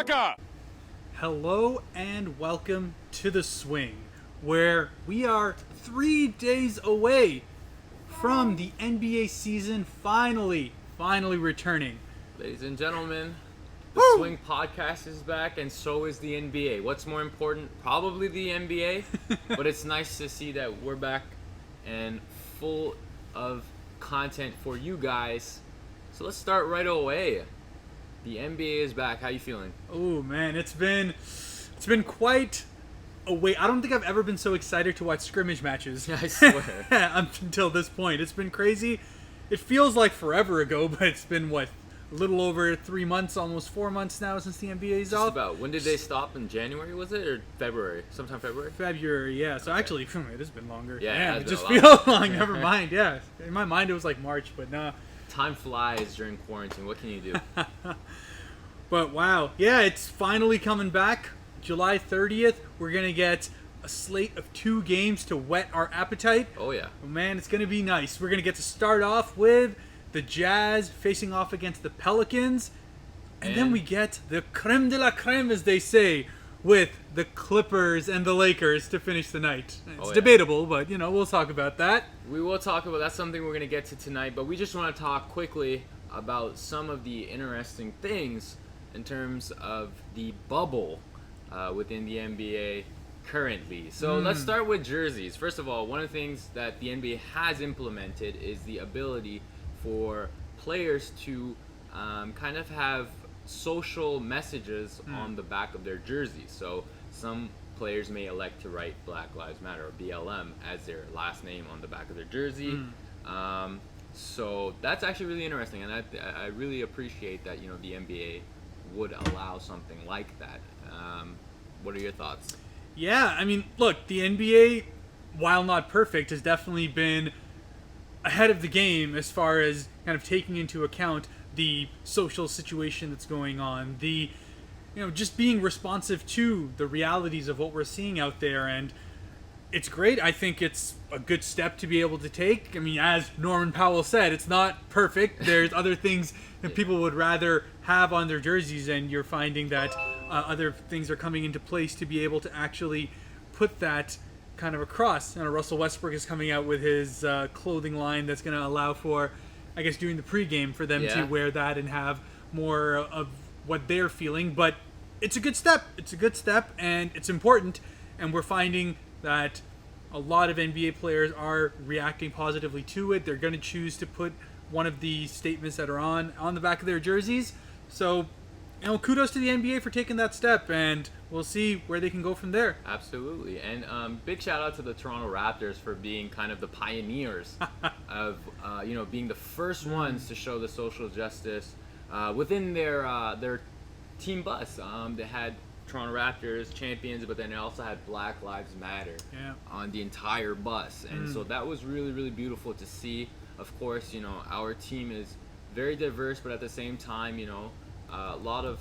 Shaka! Hello and welcome to The Swing, where we are 3 days away from the NBA season finally returning. Ladies and gentlemen, the Woo! Swing Podcast is back, and so is the NBA. What's more important? Probably the NBA, but it's nice to see that we're back and full of content for you guys. So let's start right away. The NBA is back. How you feeling? Oh man, it's been quite a wait. I don't think I've ever been so excited to watch scrimmage matches. I swear. Until this point. It's been crazy. It feels like forever ago, but it's been a little over 3 months, almost 4 months now since the NBA's Just off. about. When did they stop? In January, was it? Or February? Sometime February? February, yeah. So actually, it has been longer. Yeah, it it's just been a lot. feels long. Never mind. Yeah, in my mind it was like March, but nah. Time flies during quarantine. What can you do? But wow, yeah, it's finally coming back. July 30th, we're gonna get a slate of 2 games to whet our appetite. Oh yeah. Oh, man, it's gonna be nice. We're gonna get to start off with the Jazz facing off against the Pelicans, and then we get the creme de la creme, as they say, with the Clippers and the Lakers to finish the night. It's debatable, but we'll talk about that. We will talk about that's something we're going to get to tonight, but we just want to talk quickly about some of the interesting things in terms of the bubble within the NBA currently. So let's start with jerseys. First of all, one of the things that the NBA has implemented is the ability for players to kind of have social messages on the back of their jerseys. So some players may elect to write Black Lives Matter or BLM as their last name on the back of their jersey. So that's actually really interesting, and I really appreciate that the NBA would allow something like that. What are your thoughts? Yeah, I mean, look, the NBA, while not perfect, has definitely been ahead of the game as far as kind of taking into account the social situation that's going on, the just being responsive to the realities of what we're seeing out there. And it's great. I think it's a good step to be able to take. I mean, as Norman Powell said, it's not perfect. There's other things that people would rather have on their jerseys, and you're finding that other things are coming into place to be able to actually put that kind of across. Russell Westbrook is coming out with his clothing line that's going to allow for, I guess, during the pregame for them to wear that and have more of what they're feeling. But it's a good step. It's a good step, and it's important. And we're finding that a lot of NBA players are reacting positively to it. They're going to choose to put one of the statements that are on the back of their jerseys. So, kudos to the NBA for taking that step, and we'll see where they can go from there. Absolutely. And big shout out to the Toronto Raptors for being kind of the pioneers of being the first ones to show the social justice within their team bus. They had Toronto Raptors champions, but then they also had Black Lives Matter on the entire bus, and so that was really, really beautiful to see. Of course, our team is very diverse, but at the same time, a lot of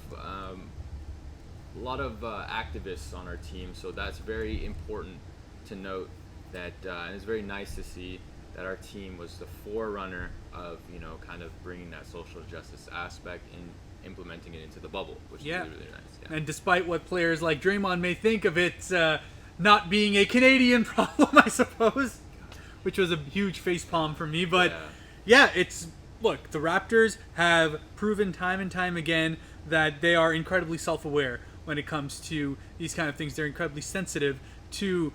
activists on our team, so that's very important to note. That and it's very nice to see that our team was the forerunner of kind of bringing that social justice aspect and implementing it into the bubble, which is really, really nice. Yeah. And despite what players like Draymond may think of it not being a Canadian problem, I suppose, which was a huge facepalm for me, but look, the Raptors have proven time and time again that they are incredibly self-aware when it comes to these kind of things. They're incredibly sensitive to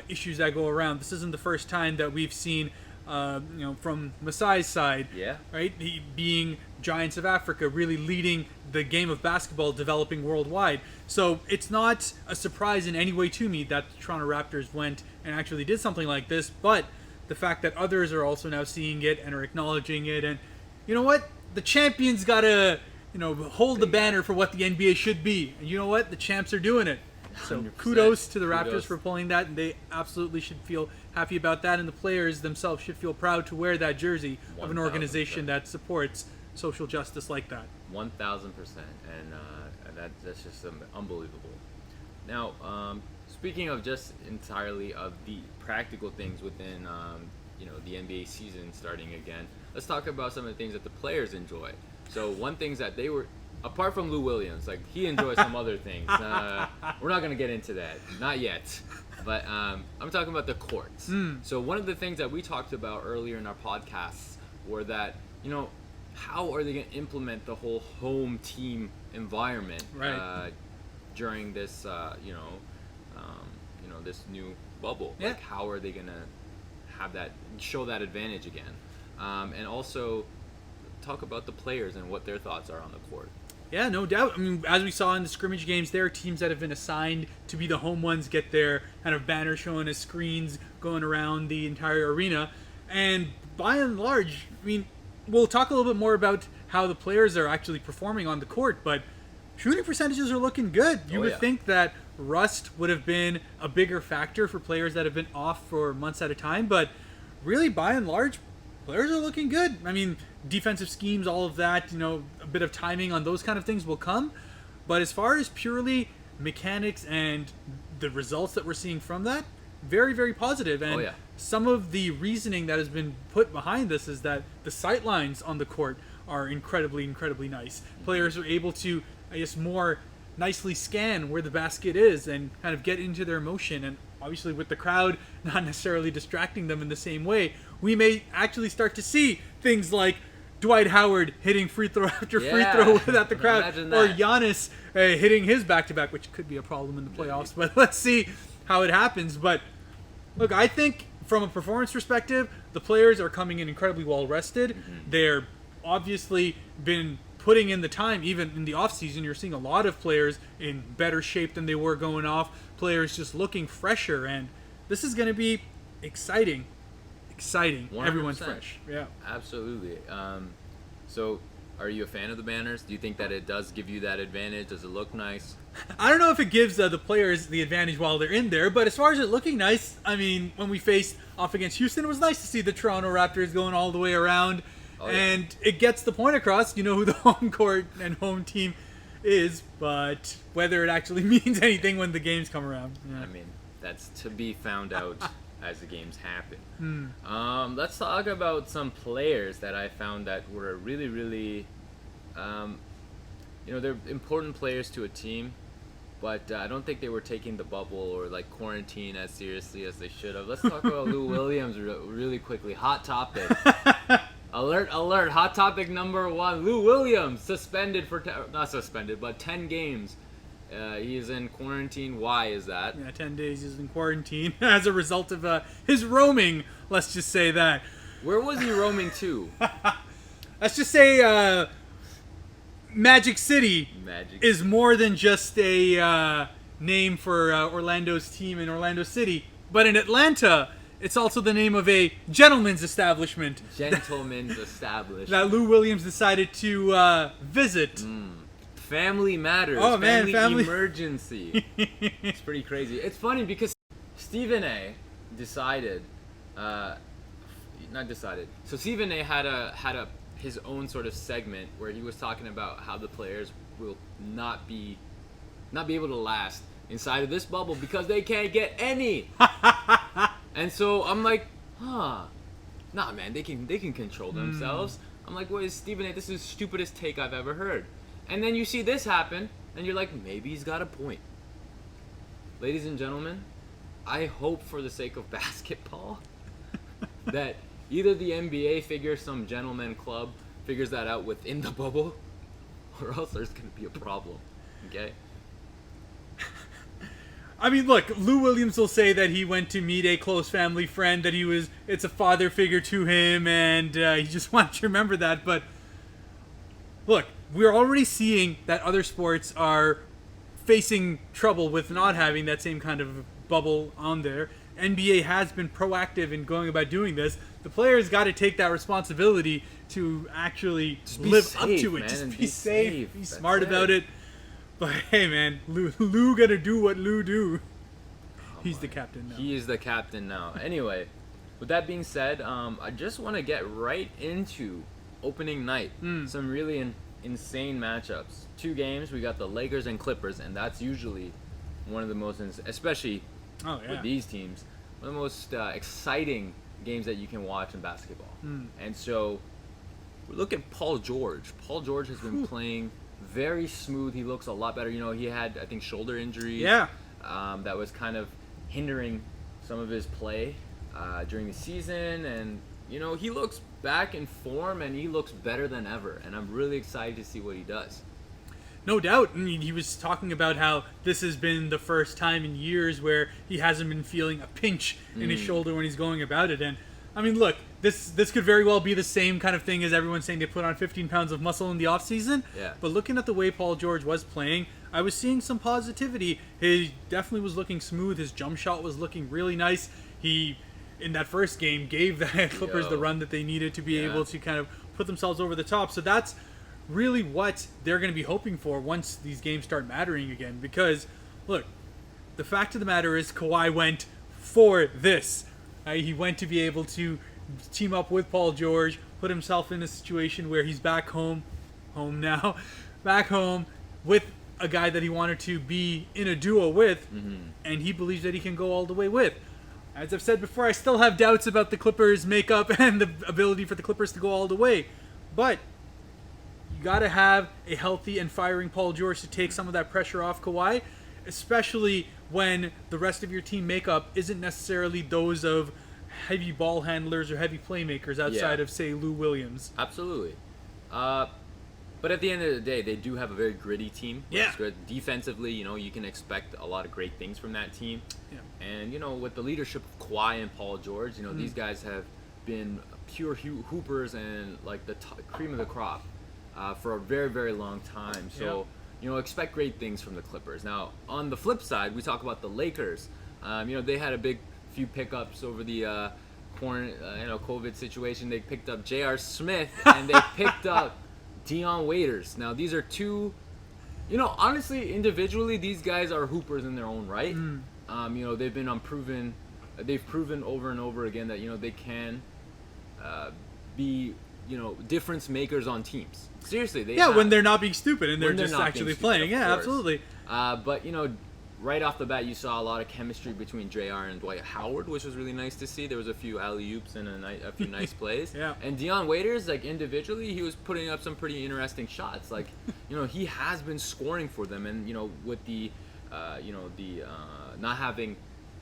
issues that go around. This isn't the first time that we've seen, from Masai's side, right? He being Giants of Africa, really leading the game of basketball developing worldwide. So it's not a surprise in any way to me that the Toronto Raptors went and actually did something like this, but the fact that others are also now seeing it and are acknowledging it, and you know what? The champions gotta, hold the banner for what the NBA should be. And you know what? The champs are doing it. So 100%. kudos to the Raptors for pulling that, and they absolutely should feel happy about that, and the players themselves should feel proud to wear that jersey of an organization that supports social justice like that. 1,000%, and that's just unbelievable. Now, speaking of just entirely of the practical things within the NBA season starting again, let's talk about some of the things that the players enjoy. So one things that they were apart from Lou Williams, like he enjoys some other things. We're not gonna get into that, not yet. But I'm talking about the courts. So one of the things that we talked about earlier in our podcasts were that, you know, how are they going to implement the whole home team environment during this, this new bubble? Yeah. Like, how are they going to have that, show that advantage again? And also talk about the players and what their thoughts are on the court. Yeah, no doubt. I mean, as we saw in the scrimmage games, there are teams that have been assigned to be the home ones, get their kind of banner showing as screens going around the entire arena. And by and large, I mean, we'll talk a little bit more about how the players are actually performing on the court, but shooting percentages are looking good. You would think that rust would have been a bigger factor for players that have been off for months at a time, but really, by and large, players are looking good. I mean, defensive schemes, all of that, you know, a bit of timing on those kind of things will come. But as far as purely mechanics and the results that we're seeing from that, very, very positive. And some of the reasoning that has been put behind this is that the sight lines on the court are incredibly, incredibly nice. Players are able to, I guess, more nicely scan where the basket is and kind of get into their motion. And obviously with the crowd not necessarily distracting them in the same way, we may actually start to see things like Dwight Howard hitting free throw after free throw without the crowd, or Giannis hitting his back-to-back, which could be a problem in the playoffs, but let's see how it happens. But look, I think from a performance perspective, the players are coming in incredibly well-rested. They're obviously been putting in the time, even in the offseason. You're seeing a lot of players in better shape than they were going off, players just looking fresher, and this is going to be exciting. 100%. Everyone's fresh. Yeah, absolutely. So are you a fan of the banners? Do you think that it does give you that advantage? Does it look nice? I don't know if it gives the players the advantage while they're in there, but as far as it looking nice, I mean, when we faced off against Houston, it was nice to see the Toronto Raptors going all the way around, and it gets the point across, you know, who the home court and home team is, but whether it actually means anything when the games come around. I mean, that's to be found out as the games happen. Let's talk about some players that I found that were really, really, they're important players to a team, but I don't think they were taking the bubble or like quarantine as seriously as they should have. Let's talk about Lou Williams really quickly. Hot topic. Alert, hot topic number 1. Lou Williams suspended for, not suspended, but 10 games. He is in quarantine. Why is that? Yeah, 10 days he's in quarantine as a result of his roaming, let's just say that. Where was he roaming to? Let's just say Magic City is more than just a name for Orlando's team in Orlando City. But in Atlanta, it's also the name of a gentleman's establishment. Gentleman's establishment. That Lou Williams decided to visit. Family matters. Oh, man, family emergency. It's pretty crazy. It's funny because Stephen A. decided, not decided. So Stephen A. had his own sort of segment where he was talking about how the players will not be able to last inside of this bubble because they can't get any. And so I'm like, nah, man, they can control themselves. I'm like, what is Stephen A? This is the stupidest take I've ever heard. And then you see this happen, and you're like, maybe he's got a point. Ladies and gentlemen, I hope for the sake of basketball that either the NBA some gentleman club figures that out within the bubble, or else there's going to be a problem, okay? I mean, look, Lou Williams will say that he went to meet a close family friend, that it's a father figure to him, and he just wanted to remember that, but look, we're already seeing that other sports are facing trouble with not having that same kind of bubble on there. NBA has been proactive in going about doing this. The players got to take that responsibility to actually live up to it. Man, just be safe, be smart about it. But hey, man, Lou gotta do what Lou do. He's the captain now. He is the captain now. Anyway, with that being said, I just want to get right into opening night. Some really insane matchups. 2 games. We got the Lakers and Clippers, and that's usually one of the most, especially with these teams, one of the most exciting games that you can watch in basketball. And so we look at Paul George. Paul George has been playing very smooth. He looks a lot better. He had, I think, shoulder injuries. Yeah. That was kind of hindering some of his play during the season. And, he looks back in form, and he looks better than ever. And I'm really excited to see what he does. No doubt. I mean, he was talking about how this has been the first time in years where he hasn't been feeling a pinch in his shoulder when he's going about it. And, I mean, look, this could very well be the same kind of thing as everyone's saying they put on 15 pounds of muscle in the offseason. Yeah. But looking at the way Paul George was playing, I was seeing some positivity. He definitely was looking smooth. His jump shot was looking really nice. He, in that first game, gave the Clippers the run that they needed to be able to kind of put themselves over the top. So that's really what they're going to be hoping for once these games start mattering again. Because, look, the fact of the matter is Kawhi went for this. He went to be able to team up with Paul George, put himself in a situation where he's back home with a guy that he wanted to be in a duo with, and he believes that he can go all the way with. As I've said before, I still have doubts about the Clippers' makeup and the ability for the Clippers to go all the way, but you got to have a healthy and firing Paul George to take some of that pressure off Kawhi, especially when the rest of your team makeup isn't necessarily those of heavy ball handlers or heavy playmakers outside of, say, Lou Williams. Absolutely. But at the end of the day, they do have a very gritty team. Yeah. It's good. Defensively, you can expect a lot of great things from that team. Yeah. And, with the leadership of Kawhi and Paul George, these guys have been pure hoopers and, like, the cream of the crop for a very, very long time. So, expect great things from the Clippers. Now, on the flip side, we talk about the Lakers. They had a big few pickups over the COVID situation. They picked up J.R. Smith and they picked up Dion Waiters. Now, these are two, honestly, individually, these guys are hoopers in their own right. They've been they've proven over and over again that, they can be, difference makers on teams. Seriously, they when they're not being stupid and they're just actually playing. Stupid, yeah, absolutely. But, right off the bat, you saw a lot of chemistry between JR and Dwight Howard, which was really nice to see. There was a few alley-oops and a few nice plays. Yeah. And Dion Waiters, like, individually, he was putting up some pretty interesting shots. Like, he has been scoring for them. And, with the, not having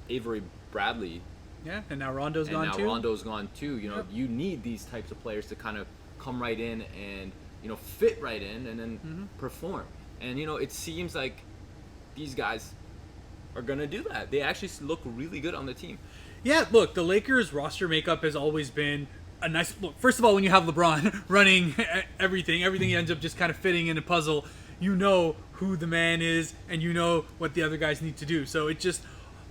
Avery Bradley. Yeah, and now Rondo's gone too. Rondo's gone too. You need these types of players to kind of come right in and, fit right in and then perform. And, it seems like these guys are going to do that. They actually look really good on the team. Yeah, look, the Lakers roster makeup has always been a nice look. First of all, when you have LeBron running everything ends up just kind of fitting in a puzzle. You know who the man is and you know what the other guys need to do. So it just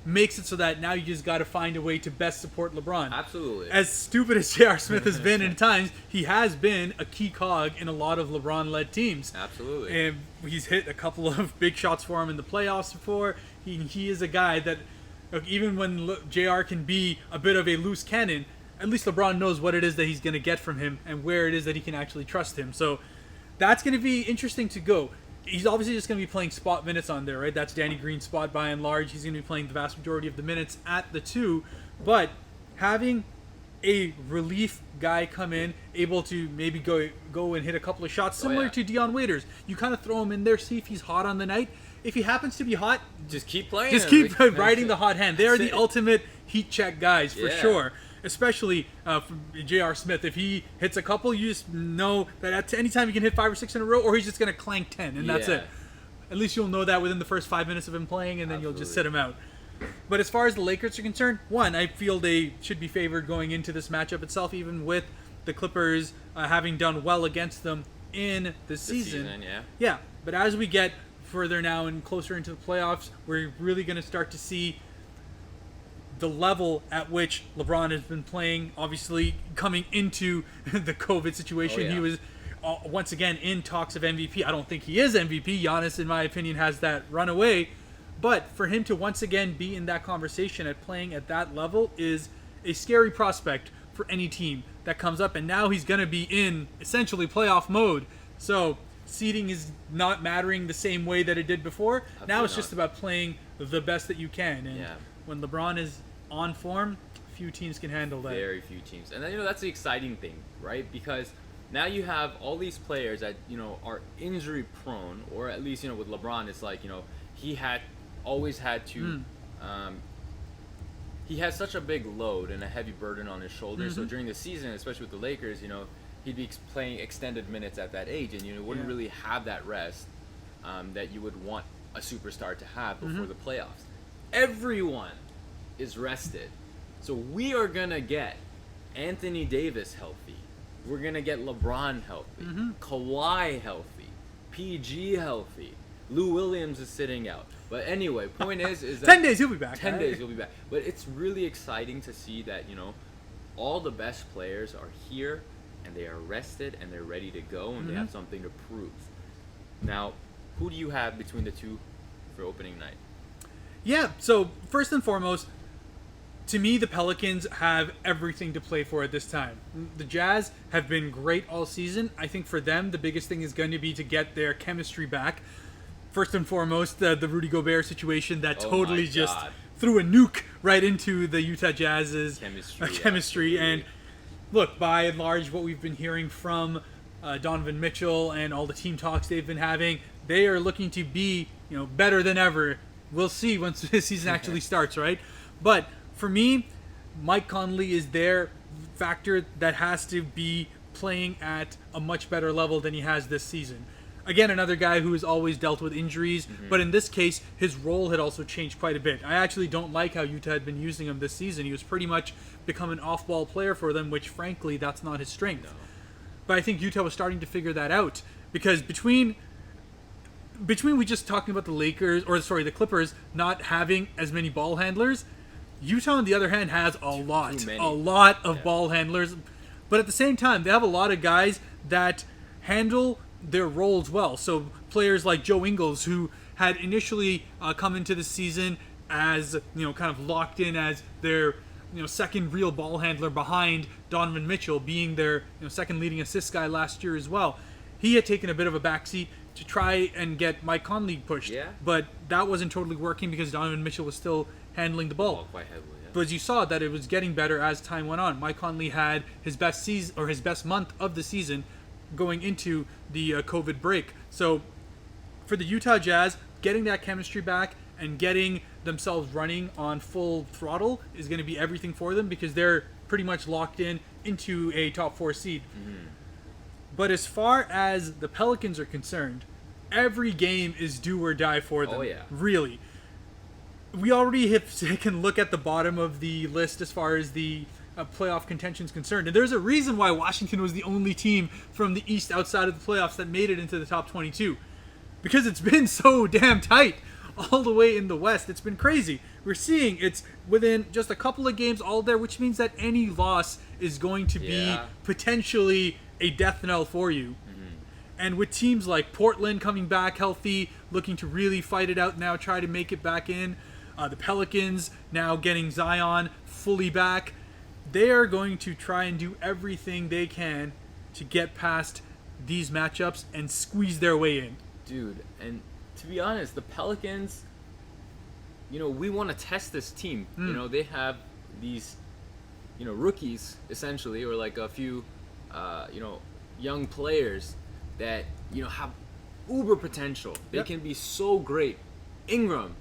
makes it so that now you just got to find a way to best support LeBron. Absolutely. As stupid as J.R. Smith has been at times, he has been a key cog in a lot of LeBron-led teams. Absolutely. And he's hit a couple of big shots for him in the playoffs before. He is a guy that, look, even when JR can be a bit of a loose cannon, at least LeBron knows what it is that he's going to get from him and where it is that he can actually trust him. So that's going to be interesting to go. He's obviously just going to be playing spot minutes on there, right? That's Danny Green's spot by and large. He's going to be playing the vast majority of the minutes at the 2. But having a relief guy come in, able to maybe go and hit a couple of shots, similar to Dion Waiters. You kind of throw him in there, see if he's hot on the night. If he happens to be hot, just keep playing. Just keep riding the hot hand. They are the ultimate heat check guys for sure. Especially from J.R. Smith. If he hits a couple, you just know that at any time he can hit 5 or 6 in a row, or he's just going to clank 10, and that's it. At least you'll know that within the first 5 minutes of him playing, and then you'll just sit him out. But as far as the Lakers are concerned, one, I feel they should be favored going into this matchup itself, even with the Clippers having done well against them in the season. Yeah, but as we get further now and closer into the playoffs, we're really going to start to see the level at which LeBron has been playing. Obviously, coming into the COVID situation, he was once again in talks of MVP. I don't think he is MVP. Giannis, in my opinion, has that runaway. But for him to once again be in that conversation at playing at that level is a scary prospect for any team that comes up. And now he's going to be in essentially playoff mode. So seeding is not mattering the same way that it did before. Absolutely now it's just about playing the best that you can. And when LeBron is on form, few teams can handle that. Very few teams. And then, that's the exciting thing, right? Because now you have all these players that are injury prone, or at least with LeBron, it's like he had always had to. He has such a big load and a heavy burden on his shoulders. So during the season, especially with the Lakers, he'd be playing extended minutes at that age, and wouldn't really have that rest that you would want a superstar to have before the playoffs. Everyone is rested, so we are gonna get Anthony Davis healthy. We're gonna get LeBron healthy, Kawhi healthy, PG healthy. Lou Williams is sitting out. But anyway, point is that 10 days he'll be back. 10 days he'll be back. But it's really exciting to see that all the best players are here, and they are rested, and they're ready to go, and they have something to prove. Now, who do you have between the two for opening night? Yeah, so first and foremost, to me, the Pelicans have everything to play for at this time. The Jazz have been great all season. I think for them, the biggest thing is going to be to get their chemistry back. First and foremost, the Rudy Gobert situation that totally just threw a nuke right into the Utah Jazz's chemistry. And look, by and large, what we've been hearing from Donovan Mitchell and all the team talks they've been having, they are looking to be better than ever. We'll see once the season actually starts, right? But for me, Mike Conley is their factor that has to be playing at a much better level than he has this season. Again, another guy who has always dealt with injuries, but in this case, his role had also changed quite a bit. I actually don't like how Utah had been using him this season. He was pretty much become an off-ball player for them, which, frankly, that's not his strength. No. But I think Utah was starting to figure that out, because between we just talking about the Clippers not having as many ball handlers, Utah, on the other hand, has a lot of ball handlers. But at the same time, they have a lot of guys that handle their roles well. So players like Joe Ingles, who had initially come into the season as kind of locked in as their second real ball handler behind Donovan Mitchell, being their second leading assist guy last year as well. He had taken a bit of a backseat to try and get Mike Conley pushed, but that wasn't totally working because Donovan Mitchell was still handling the ball quite heavily. But you saw that it was getting better as time went on. Mike Conley had his best season, or his best month of the season, going into the COVID break. So for the Utah Jazz, getting that chemistry back and getting themselves running on full throttle is going to be everything for them, because they're pretty much locked into a top 4 seed. But as far as the Pelicans are concerned, every game is do or die for them. Really. We already can look at the bottom of the list as far as the playoff contention is concerned. And there's a reason why Washington was the only team from the East outside of the playoffs that made it into the top 22. Because it's been so damn tight all the way in the West. It's been crazy. We're seeing it's within just a couple of games all there, which means that any loss is going to be potentially a death knell for you. And with teams like Portland coming back healthy, looking to really fight it out now, try to make it back in, the Pelicans now getting Zion fully back, they are going to try and do everything they can to get past these matchups and squeeze their way in. Dude, and to be honest, the Pelicans, we want to test this team. They have these, rookies, essentially, or like a few, young players that, have uber potential. They can be so great. Ingram,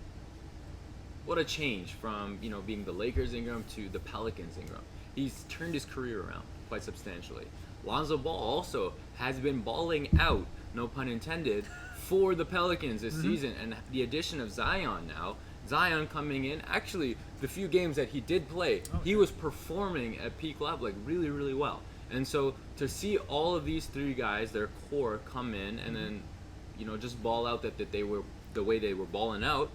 what a change from, being the Lakers Ingram to the Pelicans Ingram. He's turned his career around quite substantially. Lonzo Ball also has been balling out, no pun intended, for the Pelicans this season. And the addition of Zion now, Zion coming in, actually, the few games that he did play, he was performing at peak level, like really, really well. And so to see all of these three guys, their core, come in and then, just ball out that they were the way they were balling out,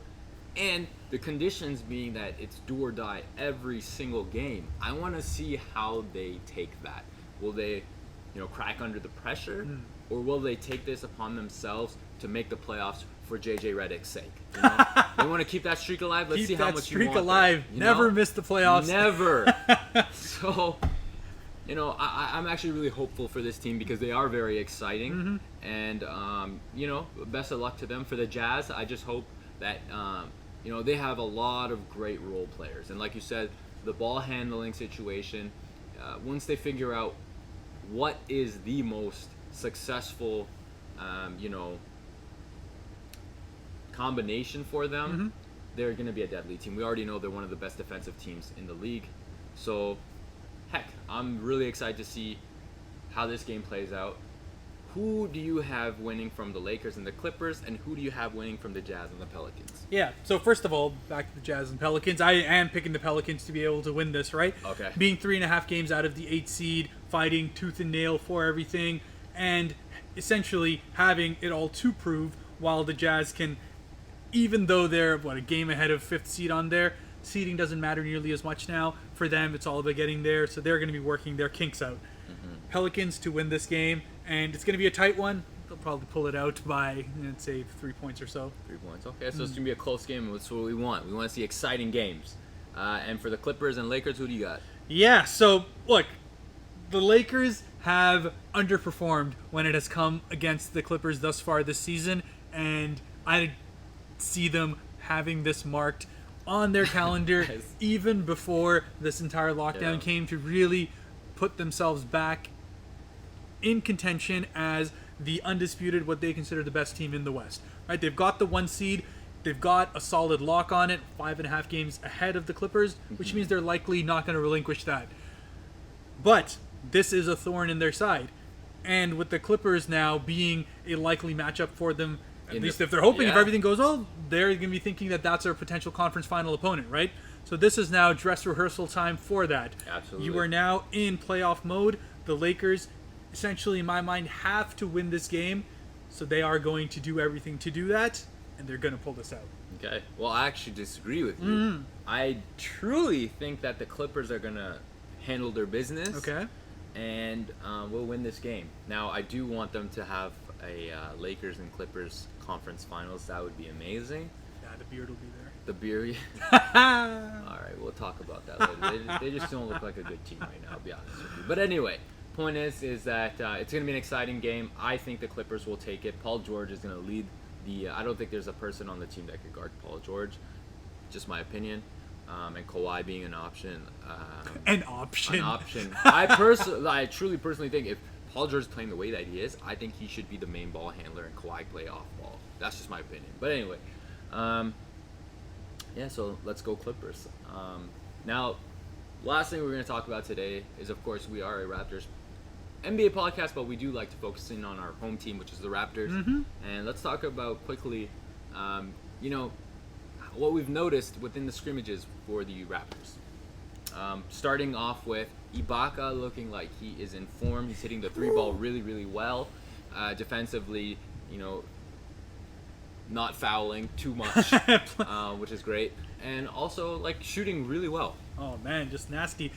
and the conditions being that it's do or die every single game. I want to see how they take that. Will they, crack under the pressure, or will they take this upon themselves to make the playoffs for JJ Redick's sake? They want to keep that streak alive. Let's see how much you want. Keep that streak alive. Never miss the playoffs. Never. So, I'm actually really hopeful for this team because they are very exciting. And, best of luck to them. For the Jazz, I just hope that, they have a lot of great role players. And like you said, the ball handling situation, once they figure out what is the most successful, combination for them, they're going to be a deadly team. We already know they're one of the best defensive teams in the league. So, heck, I'm really excited to see how this game plays out. Who do you have winning from the Lakers and the Clippers, and who do you have winning from the Jazz and the Pelicans? Yeah, so first of all, back to the Jazz and Pelicans. I am picking the Pelicans to be able to win this, right? Okay. Being 3.5 games out of the 8 seed, fighting tooth and nail for everything, and essentially having it all to prove, while the Jazz can, even though they're, a game ahead of 5th seed on there, seeding doesn't matter nearly as much now. For them, it's all about getting there, so they're going to be working their kinks out. Pelicans to win this game, and it's going to be a tight one. They'll probably pull it out by, let's say, 3 points or so. 3 points. Okay, so it's going to be a close game. That's what we want. We want to see exciting games. And for the Clippers and Lakers, who do you got? Yeah, so, look, the Lakers have underperformed when it has come against the Clippers thus far this season, and I see them having this marked on their calendar Yes. even before this entire lockdown came, to really put themselves back in contention as the undisputed, what they consider the best team in the West. Right? They've got the 1 seed. They've got a solid lock on it, 5.5 games ahead of the Clippers, which means they're likely not going to relinquish that. But this is a thorn in their side. And with the Clippers now being a likely matchup for them, at least if they're hoping, if everything goes well, they're going to be thinking that that's their potential conference final opponent, right? So this is now dress rehearsal time for that. Absolutely. You are now in playoff mode. The Lakers, essentially, in my mind, have to win this game. So they are going to do everything to do that, and they're going to pull this out. Okay. Well, I actually disagree with you. I truly think that the Clippers are going to handle their business. Okay. And we'll win this game. Now, I do want them to have a Lakers and Clippers conference finals. That would be amazing. Yeah, the beard will be there. The beer. All right, we'll talk about that later. They just don't look like a good team right now, I'll be honest with you. But anyway, point is that it's going to be an exciting game. I think the Clippers will take it. Paul George is going to lead the. I don't think there's a person on the team that could guard Paul George. Just my opinion. And Kawhi being an option. An option. An option. I truly personally think if Paul George is playing the way that he is, I think he should be the main ball handler and Kawhi play off ball. That's just my opinion. But anyway, yeah. So let's go Clippers. Now, last thing we're going to talk about today is, of course, we are a Raptors NBA podcast, but we do like to focus in on our home team, which is the Raptors. And let's talk about quickly, what we've noticed within the scrimmages for the Raptors. Starting off with Ibaka looking like he is in form. He's hitting the 3-ball really, really well. Defensively, not fouling too much, which is great. And also, shooting really well. Oh, man, just nasty.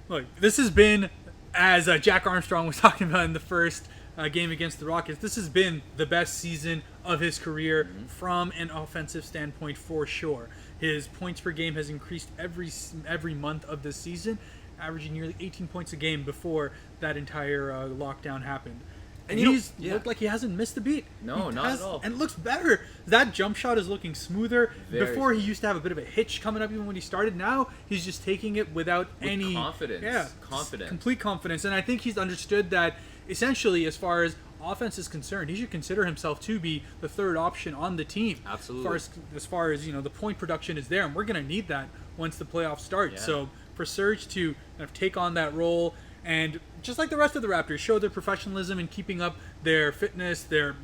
Look, this has been, as Jack Armstrong was talking about in the first game against the Rockets, this has been the best season of his career from an offensive standpoint for sure. His points per game has increased every month of this season, averaging nearly 18 points a game before that entire lockdown happened. And he's looked like he hasn't missed a beat. No, not at all. And it looks better. That jump shot is looking smoother. Before, he used to have a bit of a hitch coming up even when he started. Now, he's just taking it without any... confidence. Yeah, confidence. Complete confidence. And I think he's understood that, essentially, as far as offense is concerned, he should consider himself to be the third option on the team. Absolutely. As far as the point production is there. And we're going to need that once the playoffs start. Yeah. So, for Serge to kind of take on that role... And just like the rest of the Raptors, show their professionalism in keeping up their fitness, their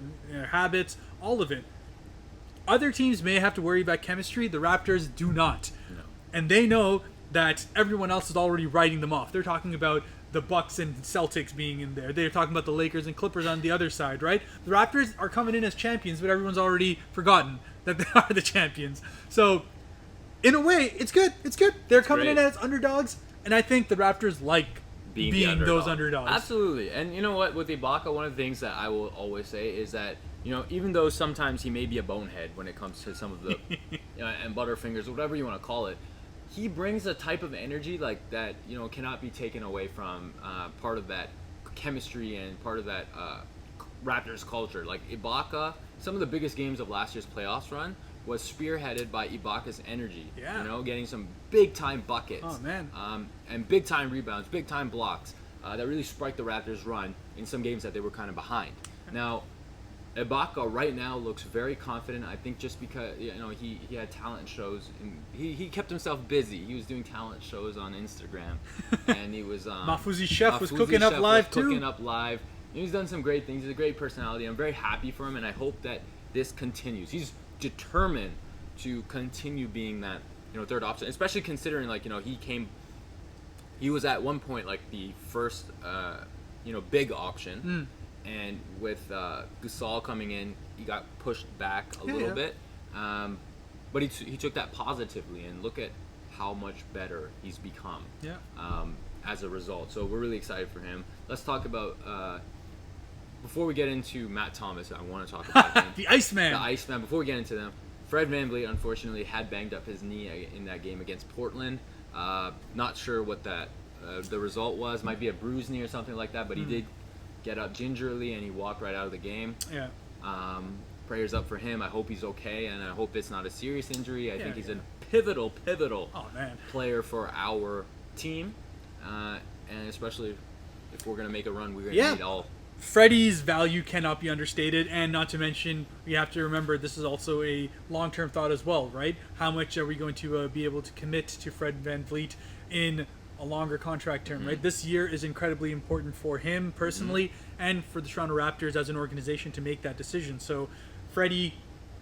habits, all of it. Other teams may have to worry about chemistry. The Raptors do not. No. And they know that everyone else is already writing them off. They're talking about the Bucks and Celtics being in there. They're talking about the Lakers and Clippers on the other side, right? The Raptors are coming in as champions, but everyone's already forgotten that they are the champions. So, in a way, it's good. It's good. They're coming in as underdogs, and I think the Raptors like being those underdogs. Absolutely. And you know what? With Ibaka, one of the things that I will always say is that, even though sometimes he may be a bonehead when it comes to some of the, and Butterfingers, whatever you want to call it, he brings a type of energy like that, cannot be taken away from part of that chemistry and part of that Raptors culture. Like Ibaka, some of the biggest games of last year's playoffs run was spearheaded by Ibaka's energy. Yeah. Getting some big-time buckets. Oh, man. And big-time rebounds, big-time blocks. that really spiked the Raptors' run in some games that they were kind of behind. Now, Ibaka right now looks very confident. I think just because he had talent shows, and he kept himself busy. He was doing talent shows on Instagram, and he was Mafuzi Chef was cooking up live too. Cooking up live. He's done some great things. He's a great personality. I'm very happy for him, and I hope that this continues. He's determined to continue being that third option, especially considering he was at one point like the first big option. And with Gasol coming in, he got pushed back a little bit. But he took that positively, and look at how much better he's become as a result. So we're really excited for him. Let's talk about, before we get into Matt Thomas, I want to talk about him. The Iceman. The Iceman. Before we get into them, Fred VanVleet unfortunately had banged up his knee in that game against Portland. Not sure what the result was. Might be a bruised knee or something like that, but he did get up gingerly and he walked right out of the game. Yeah. Prayers up for him. I hope he's okay, and I hope it's not a serious injury. I think he's a pivotal player for our team, and especially if we're going to make a run, we're going to need all. Freddie's value cannot be understated, and not to mention, we have to remember this is also a long-term thought as well, right? How much are we going to be able to commit to Fred VanVleet in a longer contract term, right? This year is incredibly important for him personally and for the Toronto Raptors as an organization to make that decision. So Freddie,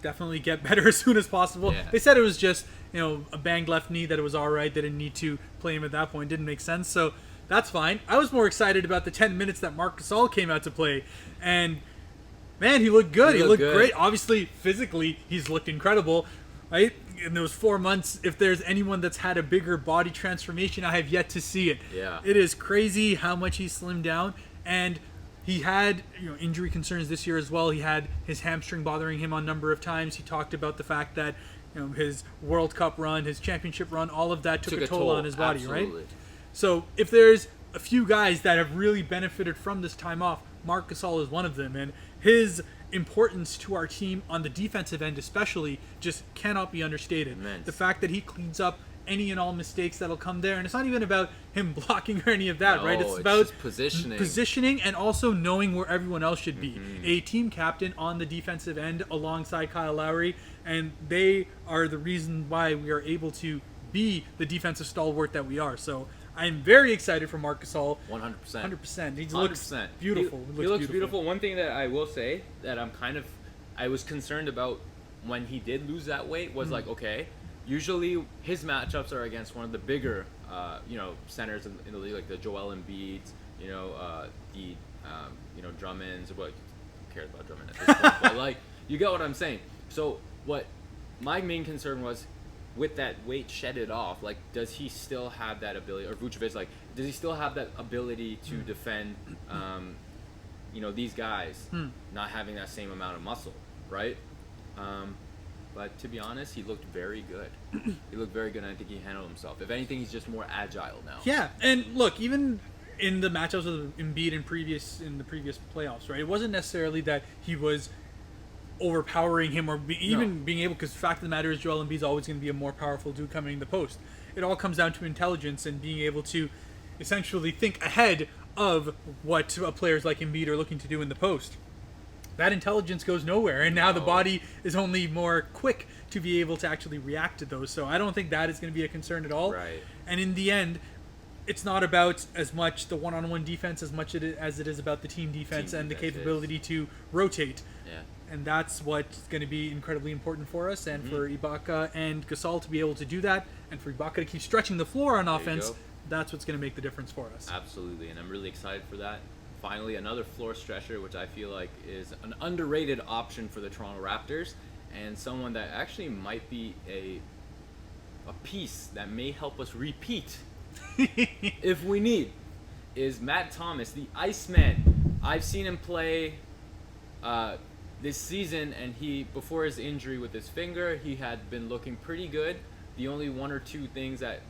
definitely get better as soon as possible. They said it was just, a banged left knee, that it was all right. They didn't need to play him at that point. Didn't make sense. So that's fine. I was more excited about the 10 minutes that Marc Gasol came out to play. And, man, he looked good. He looked great. Obviously, physically, he's looked incredible, right? In those 4 months, if there's anyone that's had a bigger body transformation, I have yet to see it. It is crazy how much he slimmed down, and he had injury concerns this year as well. He had his hamstring bothering him on a number of times. He talked about the fact that his World Cup run, his championship run, all of that took a toll on his body, right? So if there's a few guys that have really benefited from this time off, Marc Gasol is one of them, and his importance to our team on the defensive end especially just cannot be understated. Immense. The fact that he cleans up any and all mistakes that'll come there, and it's not even about him blocking or any of that, right? It's about just positioning and also knowing where everyone else should be. A team captain on the defensive end alongside Kyle Lowry, and they are the reason why we are able to be the defensive stalwart that we are. So I'm very excited for Marc Gasol. 100%. 100%. He looks beautiful. He looks beautiful. One thing that I will say that I was concerned about when he did lose that weight was okay, usually his matchups are against one of the bigger, centers in the league, like the Joel Embiids, Drummonds. Who cares about Drummond at this point? But you get what I'm saying. So what my main concern was, with that weight shedded off, does he still have that ability, or Vucevic, does he still have that ability to defend, these guys not having that same amount of muscle, right? But to be honest, he looked very good. He looked very good, and I think he handled himself. If anything, he's just more agile now. Yeah, and look, even in the matchups with Embiid in the previous playoffs, right? It wasn't necessarily that he was overpowering him or being able, because the fact of the matter is Joel Embiid's always going to be a more powerful dude coming in the post. It all comes down to intelligence and being able to essentially think ahead of what players like Embiid are looking to do in the post. That intelligence goes nowhere, and now the body is only more quick to be able to actually react to those. So I don't think that is going to be a concern at all. Right. And in the end, it's not about as much the one-on-one defense as much as it is about the team defense the capability to rotate. Yeah. And that's what's going to be incredibly important for us, and for Ibaka and Gasol to be able to do that, and for Ibaka to keep stretching the floor on offense. That's what's going to make the difference for us. Absolutely, and I'm really excited for that. Finally, another floor stretcher, which I feel like is an underrated option for the Toronto Raptors, and someone that actually might be a piece that may help us repeat if we need, is Matt Thomas, the Iceman. I've seen him play this season, and before his injury with his finger, he had been looking pretty good. The only one or two things that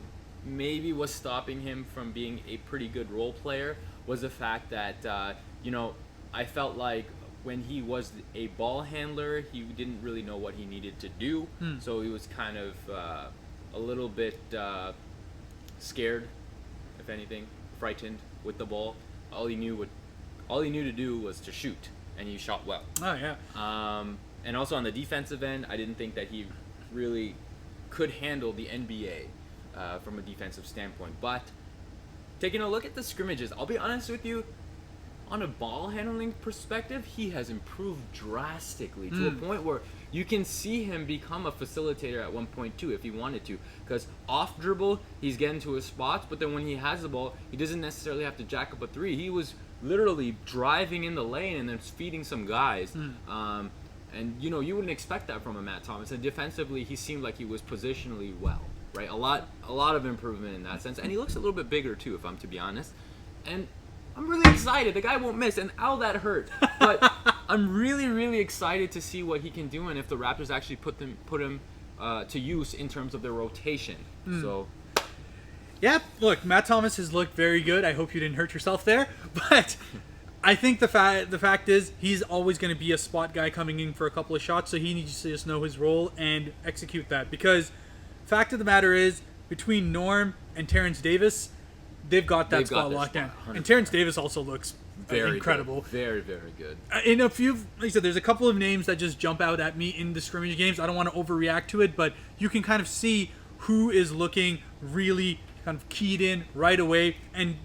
maybe was stopping him from being a pretty good role player was the fact that, I felt like when he was a ball handler, he didn't really know what he needed to do. So he was kind of a little bit scared, if anything, frightened with the ball. All he knew to do was to shoot, and he shot well. Oh yeah. And also on the defensive end, I didn't think that he really could handle the NBA from a defensive standpoint. But taking a look at the scrimmages, I'll be honest with you, on a ball handling perspective, he has improved drastically to a point where you can see him become a facilitator at one point too if he wanted to. Because off dribble, he's getting to his spots, but then when he has the ball, he doesn't necessarily have to jack up a three. He was literally driving in the lane and then feeding some guys. And you wouldn't expect that from a Matt Thomas. And defensively, he seemed like he was positionally well, right? A lot of improvement in that sense. And he looks a little bit bigger too, if I'm to be honest. And I'm really excited. The guy won't miss, and ow, that hurt. But I'm really, really excited to see what he can do, and if the Raptors actually put him to use in terms of their rotation. So, yeah. Look, Matt Thomas has looked very good. I hope you didn't hurt yourself there, but I think the fact is he's always going to be a spot guy coming in for a couple of shots, so he needs to just know his role and execute that. Because fact of the matter is, between Norm and Terrence Davis, they've got that spot locked down. And Terrence Davis also looks very incredible. Good. Very, very good. In a few, like I said, there's a couple of names that just jump out at me in the scrimmage games. I don't want to overreact to it, but you can kind of see who is looking really kind of keyed in right away. And,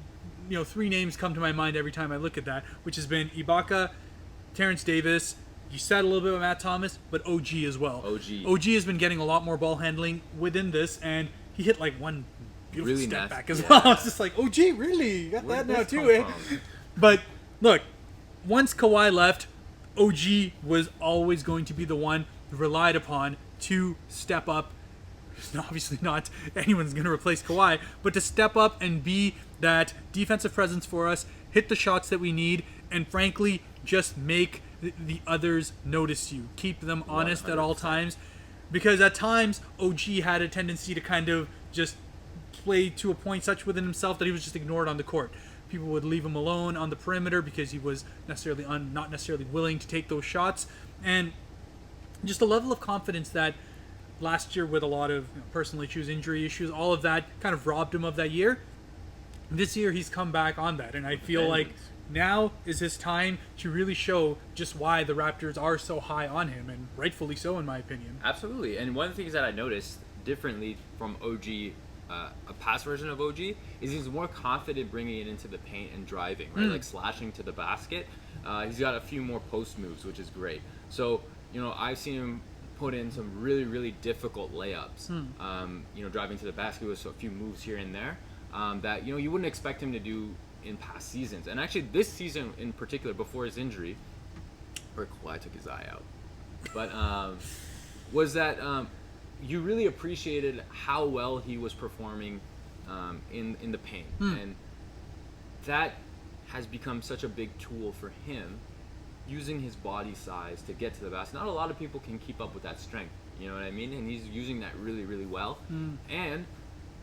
three names come to my mind every time I look at that, which has been Ibaka, Terrence Davis. You said a little bit about Matt Thomas, but OG as well. OG has been getting a lot more ball handling within this, and he hit like one beautiful really step nasty. back as well. It's just like, OG, really? You got Where that did now this too, come eh? from? But look, once Kawhi left, OG was always going to be the one relied upon to step up. Obviously not anyone's going to replace Kawhi, but to step up and be that defensive presence for us, hit the shots that we need, and frankly, just make the others notice you. Keep them honest 100%. at all times. Because at times, OG had a tendency to kind of just play to a point such within himself that he was just ignored on the court. People would leave him alone on the perimeter because he was not necessarily willing to take those shots. And just a level of confidence that last year, with a lot of personal issues, injury issues, all of that kind of robbed him of that year. This year, he's come back on that. And I feel like now is his time to really show just why the Raptors are so high on him, and rightfully so, in my opinion. Absolutely. And one of the things that I noticed differently from OG, a past version of OG, is he's more confident bringing it into the paint and driving, right? Like slashing to the basket. He's got a few more post moves, which is great. So, I've seen him put in some really, really difficult layups. Driving to the basket with a few moves here and there that, you wouldn't expect him to do in past seasons. And actually this season in particular, before his injury, where Kawhi took his eye out, but was that you really appreciated how well he was performing in the paint. And that has become such a big tool for him, using his body size to get to the basket. Not a lot of people can keep up with that strength, you know what I mean? And he's using that really, really well. And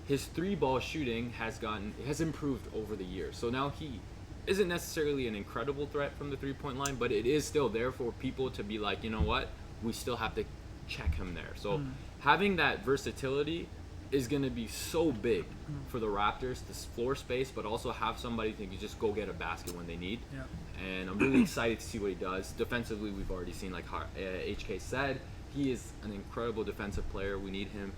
his three-ball shooting has improved over the years. So now he isn't necessarily an incredible threat from the three-point line, but it is still there for people to be like, you know what, we still have to check him there. So having that versatility is going to be so big for the Raptors, this floor space, but also have somebody who can just go get a basket when they need. And I'm really excited to see what he does. Defensively, we've already seen, like HK said, he is an incredible defensive player. We need him.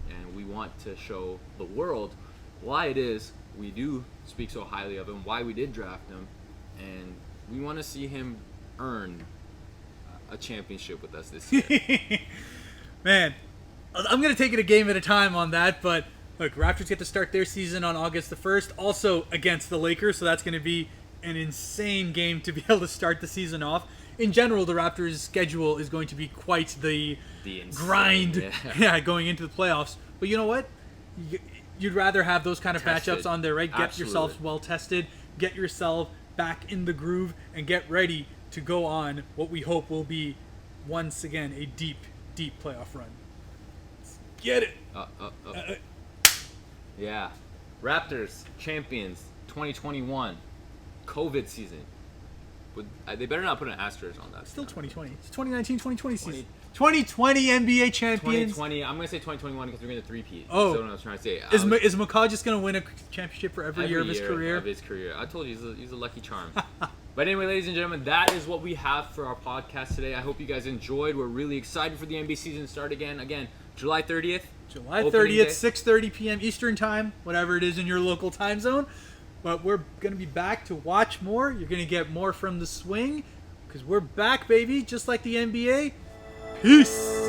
And we want to show the world why it is we do speak so highly of him, why we did draft him, and we want to see him earn a championship with us this year. Man, I'm going to take it a game at a time on that, but look, Raptors get to start their season on August the 1st, also against the Lakers, so that's going to be an insane game to be able to start the season off. In general, the Raptors' schedule is going to be quite the grind going into the playoffs. But you know what? You'd rather have those kind of matchups on there, right? Get yourself well tested, get yourself back in the groove, and get ready to go on what we hope will be, once again, a deep, deep playoff run. Get it! Yeah. Raptors, champions, 2021, COVID season. They better not put an asterisk on that. Still 2020. It's 2019-2020 season. 2020 NBA champions. 2020. I'm gonna say 2021 because we're gonna three-peat. Oh. That's what I was trying to say. Is McCaw just gonna win a championship for every year of his career? I told you he's a lucky charm. But anyway, ladies and gentlemen, that is what we have for our podcast today. I hope you guys enjoyed. We're really excited for the NBA season to start again. Again, July 30th. July 30th, 6:30 p.m. Eastern time, whatever it is in your local time zone. But we're gonna be back to watch more. You're gonna get more from the swing because we're back, baby, just like the NBA. Peace.